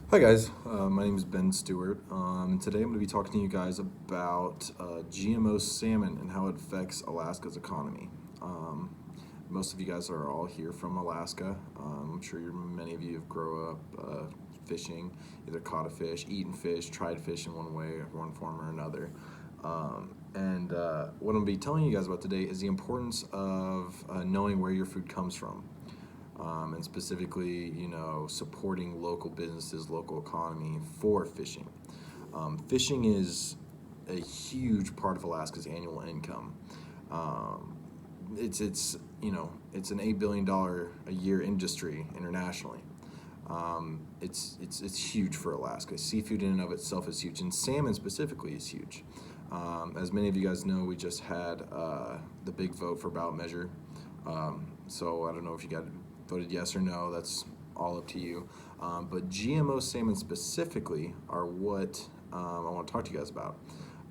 Hi guys, my name is Ben Stewart. Today I'm going to be talking to you guys about GMO salmon and how it affects Alaska's economy. Um, Most of you guys are all here from Alaska. I'm sure many of you have grown up fishing, either caught a fish, eaten fish, tried fish in one way, one form or another. What I'm going to be telling you guys about today is the importance of knowing where your food comes from, and specifically, supporting local businesses, local economy for fishing. Fishing is a huge part of Alaska's annual income. Um, it's an $8 billion a year industry internationally. It's huge for Alaska. Seafood in and of itself is huge, and salmon specifically is huge. As many of you guys know, we just had the big vote for ballot measure. So I don't know if you got voted yes or no. That's all up to you. But GMO salmon specifically are what I want to talk to you guys about.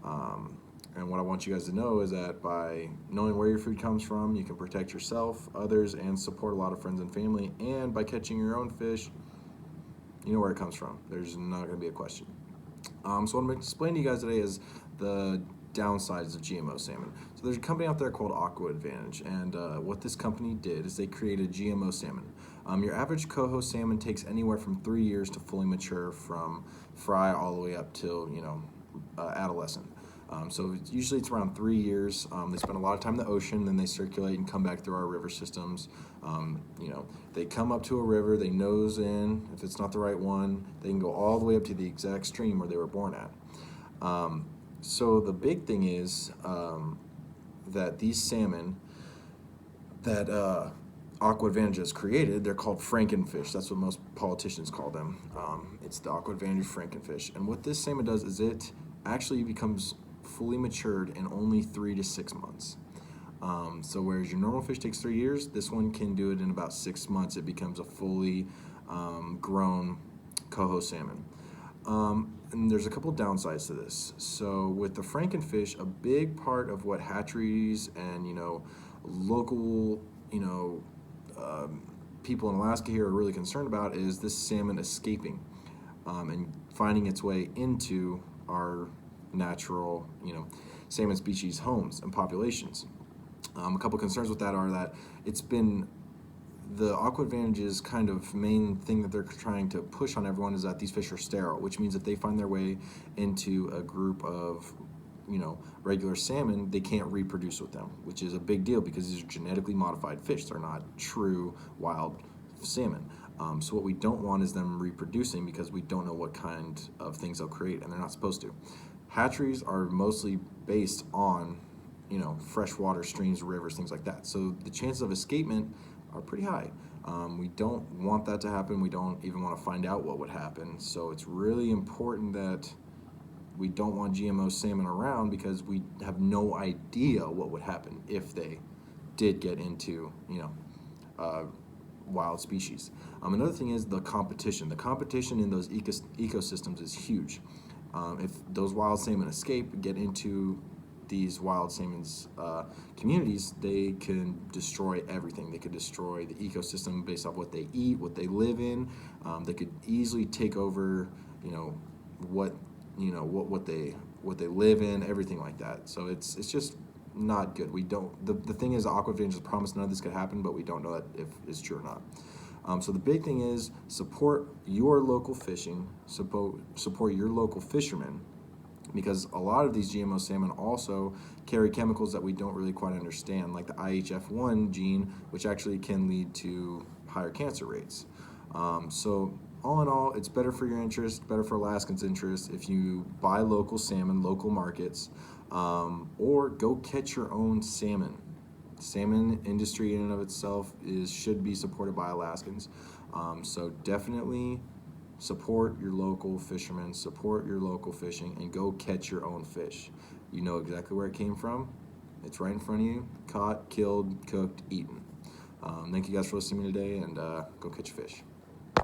And what I want you guys to know is that by knowing where your food comes from, you can protect yourself, others, and support a lot of friends and family. And by catching your own fish, you know where it comes from. There's not going to be a question. So what I'm going to explain to you guys today is the downsides of GMO salmon. So there's a company out there called Aqua Advantage, and what this company did is they created GMO salmon. Your average coho salmon takes anywhere from 3 years to fully mature, from fry all the way up till adolescent. So usually it's around 3 years. They spend a lot of time in the ocean, then they circulate and come back through our river systems. They come up to a river, they nose in. If it's not the right one, they can go all the way up to the exact stream where they were born at. So the big thing is that these salmon that Aqua Advantage has created, they're called frankenfish. That's what most politicians call them. It's the Aqua Advantage frankenfish. And what this salmon does is it actually becomes fully matured in only 3 to 6 months. So whereas your normal fish takes 3 years, this one can do it in about 6 months. It becomes a fully grown coho salmon. And there's a couple downsides to this. So with the frankenfish, a big part of what hatcheries and local people in Alaska here are really concerned about is this salmon escaping and finding its way into our natural salmon species homes and populations. A couple concerns with that are that it's been the Aqua Advantage's kind of main thing that they're trying to push on everyone is that these fish are sterile, which means if they find their way into a group of regular salmon, they can't reproduce with them, which is a big deal because these are genetically modified fish. They're not true wild salmon. So what we don't want is them reproducing because we don't know what kind of things they'll create, and they're not supposed to. Hatcheries are mostly based on freshwater streams, rivers, things like that. So the chances of escapement are pretty high. We don't want that to happen. We don't even want to find out what would happen. So it's really important that we don't want GMO salmon around because we have no idea what would happen if they did get into, wild species. Another thing is the competition. The competition in those ecosystems is huge. If those wild salmon escape, get into these wild salmon's communities, they can destroy everything. They could destroy the ecosystem based off what they eat, what they live in. They could easily take over, what what they live in, everything like that. So it's just not good. We don't. The thing is, Aqua Advantage has promised none of this could happen, but we don't know that if it's true or not. So the big thing is support your local fishing, support your local fishermen, because a lot of these GMO salmon also carry chemicals that we don't really quite understand, like the IHF1 gene, which actually can lead to higher cancer rates. So all in all, it's better for your interest, better for Alaskans' interest if you buy local salmon, local markets, or go catch your own salmon. Salmon industry in and of itself should be supported by Alaskans. So definitely support your local fishermen, support your local fishing, and go catch your own fish. You know exactly where it came from. It's right in front of you, caught, killed, cooked, eaten. Thank you guys for listening to me today, and go catch your fish.